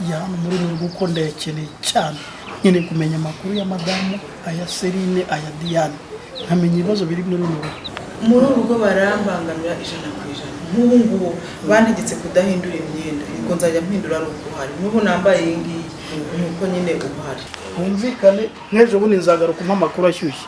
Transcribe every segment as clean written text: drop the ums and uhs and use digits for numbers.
ya muri uru rugo uko ndayakeneye cyane nyine kumenya amakuru ya madamu aya Serine aya Diane nkamenya ibibazo biri muri uru rugo. Muri uru rugo barambangamira 100%. Nk'ubu ngubu bantegetse kudahindura imyenda ngo nzajya mpindura ari uko hari n'ubu nambaye iyi ngiyi nuko nyine uhari. Humvikane nk'ejo bundi nzagaruka umpa amakuru ashyushye.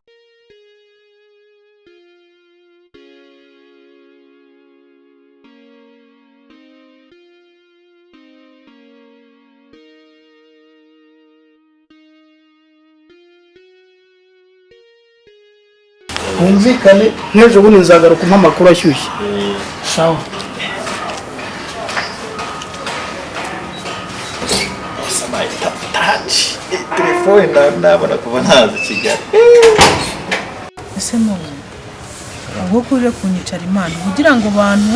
Humvikane nk'ejo bundi nzagaruka umpa amakuru ashyushye. Sawa. Telefone ndabona kuva ntazi Kigali. Ese mama aho kuje kunyicara imana kugira ngo bantu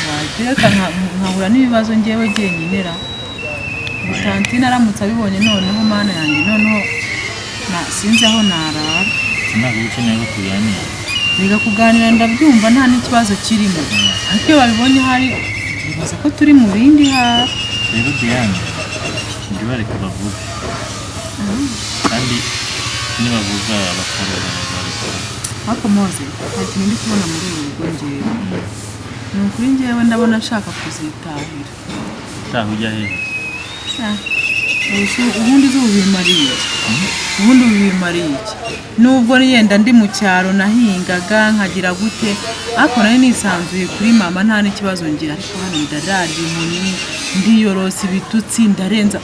wajeka nkahura n'ibibazo ngewe nyenera Tantine aramutse abibonye noneho mana yanjye noneho sinzi aho narara. Ntabwo ukeneye ko tuganira. Biga kuganira ndabyumva nta n'ikibazo kirimo. Ariko iyo babibonye hari bibaza ko turi mu bindi ha. Rero Diane ndi bareka bavuga. Kandi nibavuga bakarora babikora. Hako Moze hari ikintu ndi kubona muri ubu rugo ngewe. Ni ukuri ngewe ndabona nshaka kuzitahira. Tahujya he? Ubundi zubimariye. Ubundi ubimariye. Nubwo yenda ndi mu cyaro nahingaga nkagira gute ariko nari nisanzuye kuri mama nta n'ikibazo ngira ariko hano ndarari munini ndiyorose ibitutsi ndarenza.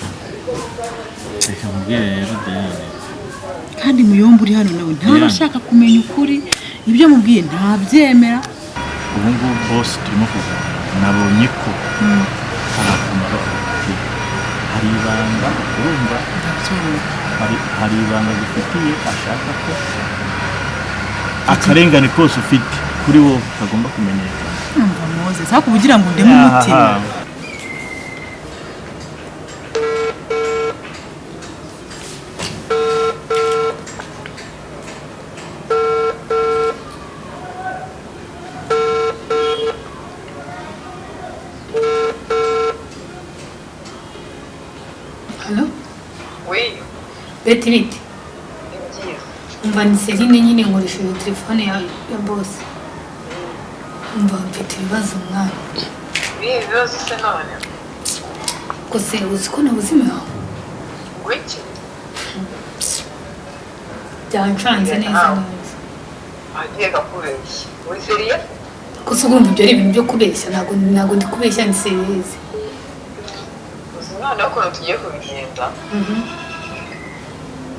Reka mubwire rero Diane. Kandi muyomba uri hano nawe ntabashaka kumenya ukuri ibyo mubwiye ntabyemera. Ubu ngubu boss turimo kuganira nabonye ko arakumva hari ibanga urumva hari ibanga gufitiye ashaka ko akarengane kose ufite kuri wowe utagomba kumenyekana. Umva Moze sako kugira ngo ndeme umutima. Hello? Oui. Betinite. Umva ni Serine nyine nkoresha telefone ya boss. Umva mfite ibibazo mwana. Ibibazo se none. Kose uziko nabuzima yawe. Wiki. Byancanze neza. Agiye gakubeshya. Uri seriye? Kose urumva ibyo ari ibintu byo kubeshya ntago ndi kubeshya ni serious. None ko tugiye kubigenda.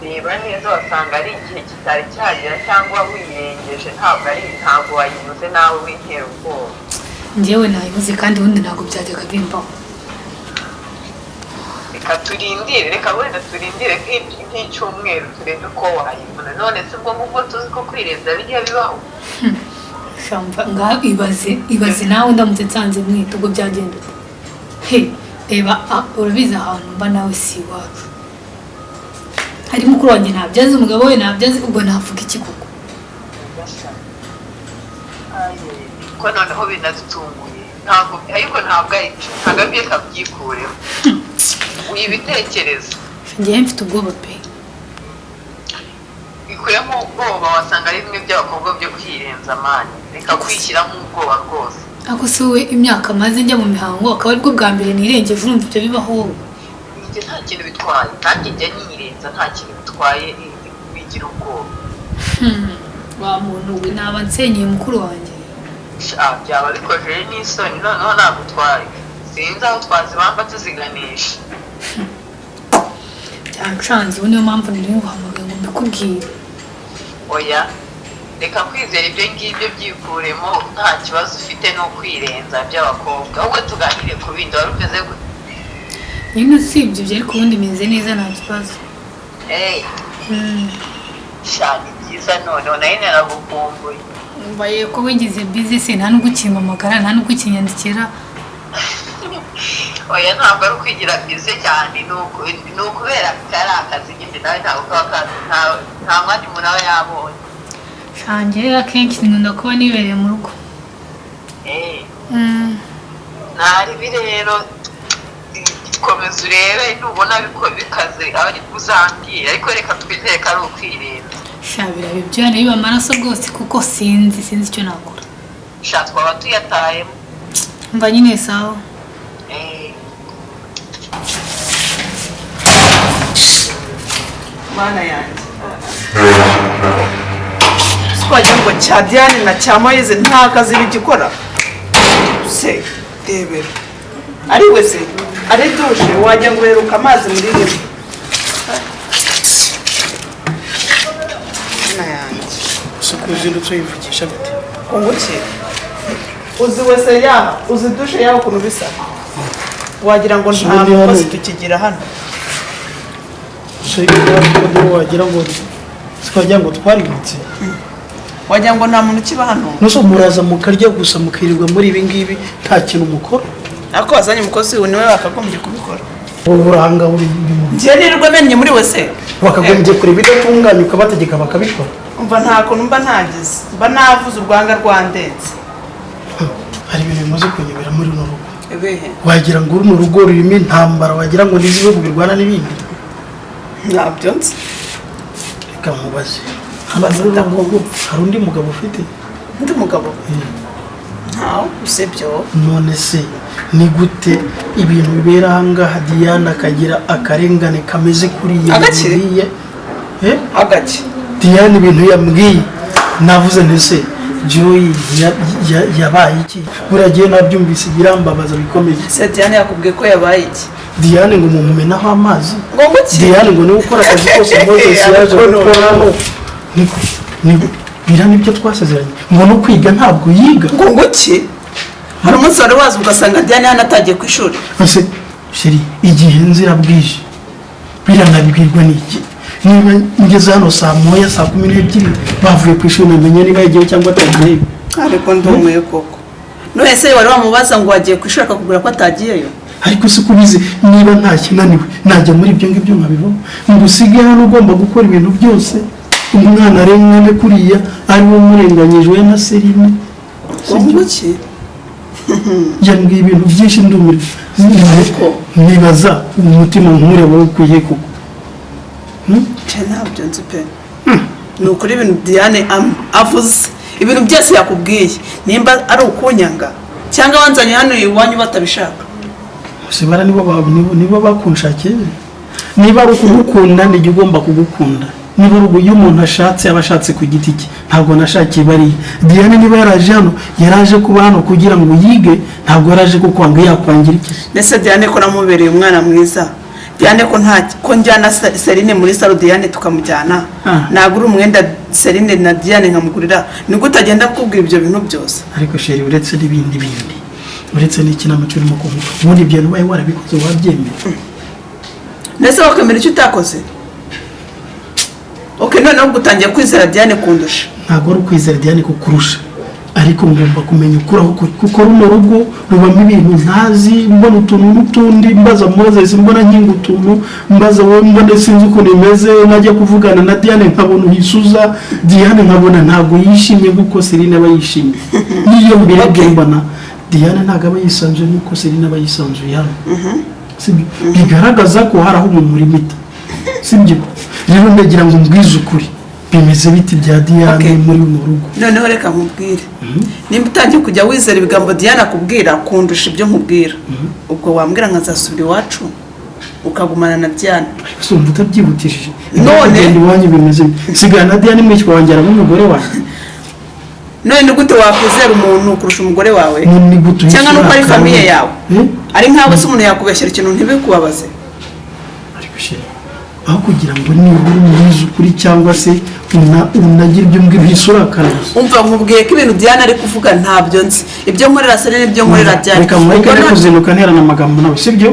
Niba neza wasanga ari igihe kitari cyagera cyangwa wiyengeje ntabwo wayibuze nawe wintera ubwoba. Njyewe nayibuze kandi ubundi ntabwo byajyaga bimbaho. Reka wenda turindire nk'icyumweru turebe ko wayibona. None se ubwo ngubwo tuzi ko kwirenza bijya bibaho. Shamva ngaho ibaze nawe ndamutse nsanze mwita ubwo byagenda. Reba urabiza ahantu mba nawe si iwacu. Hari mukuru wanjye ntabyazi umugabo we ntabyazi ubwo navuga iki koko. Ko noneho binadutunguye ariko ntabwo ari kabyikureho. Uyibitekereza njye mfite ubwoba pe. Ikuyemo ubwoba wasanga ari bimwe by'abakobwa byo kwirenza amani. Reka kwishyiramo ubwoba rwose. Ako se we imyaka maze njya mu mihango akaba aribwo bwa mbere nirengeje urumva ibyo bibaho wowe. Njye nta kintu bitwaye kandi njya nirenza nta kintu bitwaye bigira ubwoba. Wa muntu we naba nsenyeye mukuru wanjye. Byaba bikojeje n'isoni noneho nagutwaye. Sinzi aho twazibamba tuziganisha. Byancanze ubu niyo mpamvu nari nguhamagaye ngo mbikubwire. Oya reka kwizera ibyo ngibyo byikuremo nta kibazo ufite no kwirenza by'abakobwa. Ahubwo tuganire ku bindi wari umeze gute? Nyine usibye ibyo ariko ubundi meze neza nta kibazo. Shani byiza noneho nayo naragukumbuye. Mbaye ko wigize busy se nta nubwo ukimpamagara nta nubwo ukinyandikira. Oya ntabwo ari ukwigira busy cyane ni ukubera kari akazi nyine nawe ntabwo kaba nta mwanya umuntu aba yabonye. Shange akenshi nkunda kuba nibereye mu rugo. Ntari birero komeza urebe nubona bikaze ari kuzambwira ariko reka twizere ko ari ukwirinda shabira bibyana biba amaraso rwose kuko sinzi icyo nakora twaba tuyatayemo mva nyine sawa mana yanjye twagira ngo cya Diane na cya Moise nta kazi bigikora se debera ari wese ari dushe wajya ngo uheruka amazi muri rimwe mana yanjye Sukuzindutse yivugisha bite unguki uzi wese yaha uzi dushe yaho ukuntu bisa wagira ngo nta mukozi tukigira hano wagira ngo twagira ngo twaributse wagira ngo nta muntu ukiba hano nuso muraza mukarya gusa mukirirwa muri ibi ngibi nta kintu mukora ako wazanye umukozi we niwe wakagombye kubikora uburanga buri mu njye nirirwa menye muri wese wakagombye kureba ibidatunganye ukabategeka bakabikora umva nta kuntu mba ntagize mba navuze urwanga rwandenze hari ibintu bimaze kunyobera muri runo rugo ebehe wagira ngo runo rugo rurimo intambara wagira ngo n'ibihugu birwana n'ibindi ntabyo nzi reka mubaze hari undi mugabo ufite undi mugabo ntawe usebyo none se ni gute ibintu bibera ahangaha Diane akagira akarengane kameze kuriya agakire agake Diane ibintu yambwiye navuze ntese Joy yabaye iki buragiye nabyumvise birambabaza bikomeye se Diane yakubwiye ko yabaye iki Diane ngo mumumenaho amazi ngo nguki Diane ngo niwe ukora akazi kose Moses yaje gukoramo niko bira nibyo twasezeranye ngo no kwiga ntabwo yiga ngo nguki hari umunsi wari wazi ugasanga Diane hano atagiye ku ishuri ese sheri igihe nzira bwije biranabwirwa n'iki niba ngeze hano saa moya saa 12 bavuye ku ishuri namenye niba yagiye cyangwa atagiye ariko ndumwe koko none se wari wamubaza ngo wagiye ku ishuri akakubwira ko atagiyeyo ariko se kubize niba nta kinaniwe najya muri ibyo ngibyo nkabivamo ngo usige hano ugomba gukora ibintu byose umwana arengane kuriya ari wo murenganyijwe na Serine nguki yambwiye ibintu byinshi ndumirwa nibaza umutima nkure wowe ukuye kuko ntabyo nzi pe ni ukuri ibintu Diane avuze ibintu byose yakubwiye nimba ari ukunyanga cyangwa wanzanye hano iwanyu batabishaka sibara nibo bakunshakiye niba ari ukugukunda nijye ugomba kugukunda niba ari uyu umuntu ashatse abashatse ku giti cye ntabwo nashakiye bari Diane niba yaraje hano yaraje kuba hano kugira ngo yige ntabwo yaraje kukwanga yakwangira iki ndetse Diane ko namubereye umwana mwiza Diane ko njyana Serine muri salo Diane tukamujyana nagura umwenda Serine na Diane nkamugurira niko utagenda kukubwira ibyo bintu byose ariko sheri uretse n'ibindi uretse n'ikinamico urimo kuvuga ubundi ibyo nubaye warabikoze wabyemera ndetse wakemera icyo utakoze noneho gutangiye kwizera Diane kundusha ntabwo ari ukwizera Diane kukurusha ariko ngomba kumenya ukuraho kuko runo rugo rubamo ibintu ntazi mbona utuntu n'utundi mbaza Moses mbona nkinga utuntu mbaza wowe mbona sinzi uko nimeze najya kuvugana na Diane nkabona uhisuza Diane nkabona ntabwo yishimye kuko Serine aba yishimye niyo mbere mbona Diane ntabwo aba yisanzuye nuko Serine aba yisanzuye hano bigaragaza ko hari aho umuntu urimita sibyo rero ndagira ngo mbwize ukuri bimeze biti bya Diane muri mu rugo noneho reka nkubwire nimba utangiye kujya wizera ibigambo Diane akubwira kundusha ibyo nkubwira ubwo wambwira nkazasubira iwacu ukagumana na Diane so mutabyibutishije none iwanyu bimeze sigana na Diane mwishywa wanjye araba umugore wawe none gute wakwizera umuntu kurusha umugore wawe cyangwa nuko ari famiye yawe ari nkawe se umuntu yakubeshyera ikintu ntibikubabaze ariko sheri aho kugira ngo nibura umuhize ukuri cyangwa se unagira ibyo mbwibisura karazi umva nkubwiye ko ibintu Diane ari kuvuga ntabyo nzi ibyo nkorera Serine ibyo nkorera Diane reka mureke kuzinuka nterana amagambo nawe sibyo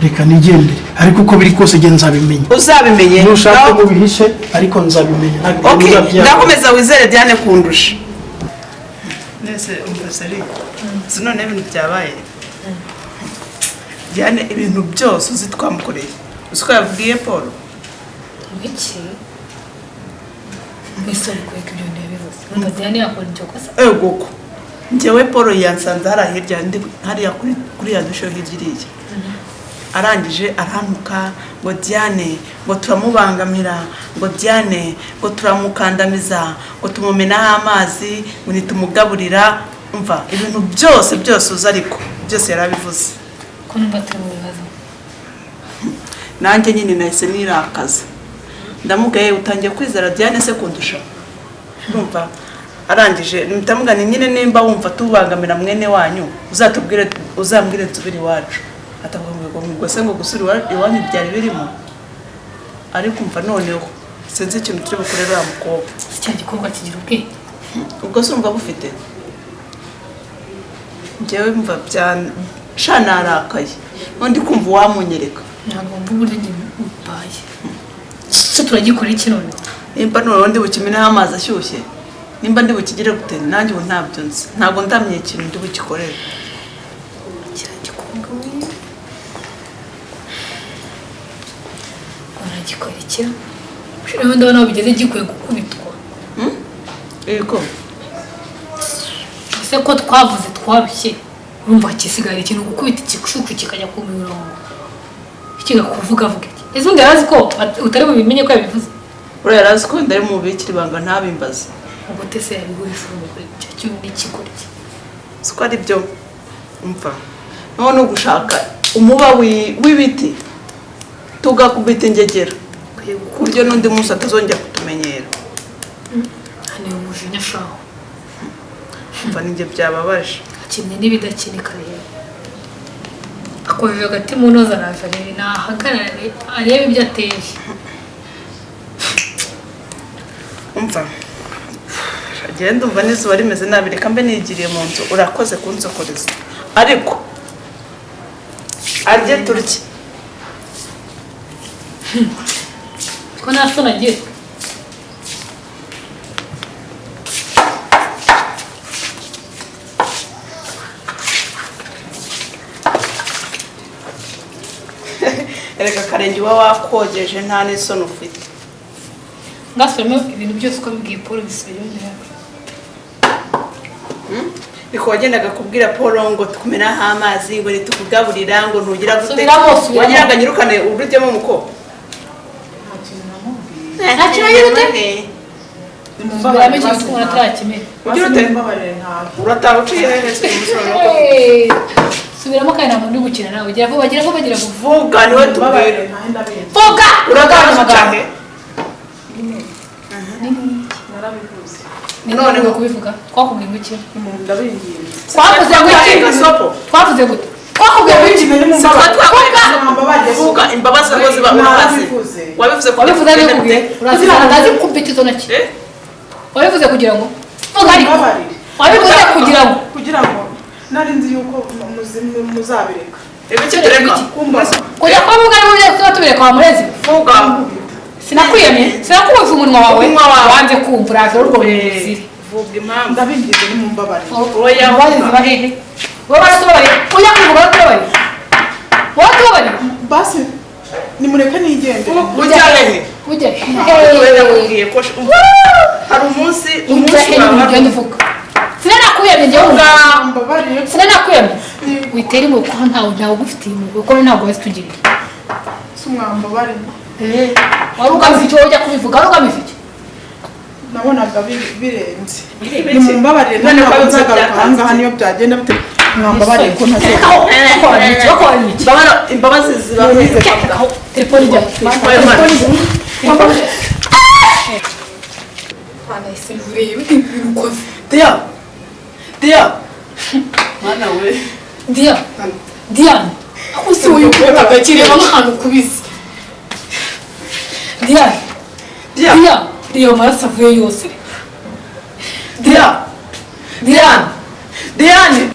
reka nigendere ariko uko biri kose nge nzabimenya uzabimenye nushaka ngo bihishe ariko nzabimenya ndakomeza wizere Diane kundusha nese umva Serine none ibintu byabaye Diane ibintu byose uzi twamukoreye uko yabwiye Paul iki mbese ariko ibyo ndabivuze umva Diane yakora ibyo kosa egoko njyewe Paul yansanze hariya hirya hariya kuri ya dusho hirya arangije arantuka ngo Diane ngo turamubangamira, ngo Diane ngo turamukandamiza, ngo tumumenaho amazi, ngo nitumugaburira. Umva ibintu byose uza ariko byose yarabivuze. ko numva turi mu bibazo. Nanjye nyine nahise nirakaza ndamugaye utangiye kwizera Diane se kundusha. Urumva arangije nitamugana nyine nimba wumva tubangamira mwene wanyu uzatubwire uzambwire nsubiri wacu. Atavuga ngo se ngo gusura iwanyu byari birimo. Ariko umva noneho sinzi ikintu turi bukorera umukobwa. Cya gikorwa kigira ubwe. Ubwo se umva bufite. Njyewe mva bya shanarakaye. Undi kumva wamunyereka. Ntabwo mvuga uburyo ubaye. Se turagikora iki none? Nimba none ndi bukimenaho amazi ashyushye. Nimba ndi bukigire gute nanjye ubu ntabyo nzi. Ntabwo ndamye ikintu ndi bugikorera. Cya gikorwa we. Uragikora iki? Rero ndabona bigeze gikwiye gukubitwa. Yego. Ese ko twavuze twarushye. Urumva kisigara ikintu gukubita ikikushuku kikajya ku mirongo. Kiga kuvuga vuga iki? Ese undi yarazi ko utari bubimenye ko yabivuze. Uriya yarazi ko ndari mu bikiri banga ntabimbaza. Ubwo tese yabihuye ifumu kuri cyo cyundi kigoryi. Siko ari byo umva. None gushaka umuba w'ibiti tugakubita ingegera. Kuryo n'undi munsi atazongera kutumenyera. Hane umujinya shaho. Umva ninjye byababaje. Kimwe n'ibidakinika rero. Akojeje agati mu noza araje rero nahagarare arebe ibyo ateye. Umva agenda umva n'izuba rimeze nabi reka mbe nigiriye mu nzu urakoze kunsokoreza ariko arye turye Ko nasona ngiye. Erega Karenge wa wakogeje nta n'isoni ufite. Ngasomye ibintu byose ko mbwiye Paul bisubira imbere. Biko wagendaga kubwira Paul ngo tukumenaho amazi ngo nitukugaburira ngo ntugira gute. Subiramo. Wagiraga nyirukane urujyemo muko. Nta kintu yirute. Subiramo ikintu twona turakimera. Ugira ute? Urataha uciye hese umusoro. Subiramo kandi nta muntu gukina nawe. Gira vuba. Vuga niwe tubwire. Vuga. Uragaruka cyane. None ngo kubivuga twakubwiye ngo iki? Ndabingiye. Twavuze gute? Twakubwiye ngo iki? Vuga imbabazi ngo ziba urahazi. Wabivuze nakubwiye. Urazira ndazi kumpetizo naki. Wabivuze kugira ngo vuga ariko. Wabivuze kugira ngo nari nzi yuko muzabireka. Ibiki tureka Kumbaza. kujya kwa muganga mu tubireka wa murezi. Vuga. Sinakwiyemye. Sinakubuza umunwa wawe. Wanze kumva uraje urwo muziri. Vuga impamvu. Ndabingize ni mumbabare. Oya ziba hehe? Wowe barasubare. Ujya kuvuga batubare. Watubare. Basi nimureka nigende. Ujya hehe? Ujya. Wenda kubwiye ko hari umunsi wawe ndivuga. Sinanakuyemye njye uvuga. Mumbabare. Sinanakuyemye. Witeri mu ko ntawe ugufitiye mu ko ntabwo wasitugirira. Sumwambabare. Warugamije icyo ujya kubivuga warugamije iki? Nabonaga birenze. Ni mumbabare none ko nzagaruka hanga niyo byagenda bite mwambabare ko ntazo. Babara imbabazi ziba hehe? Telefone ijya. Ana isivure y'ukoze. Dia. Mana we. Diane. Ako si uyu ukora kireba ahantu kubisi. Diane maraso avuye yose. Diane.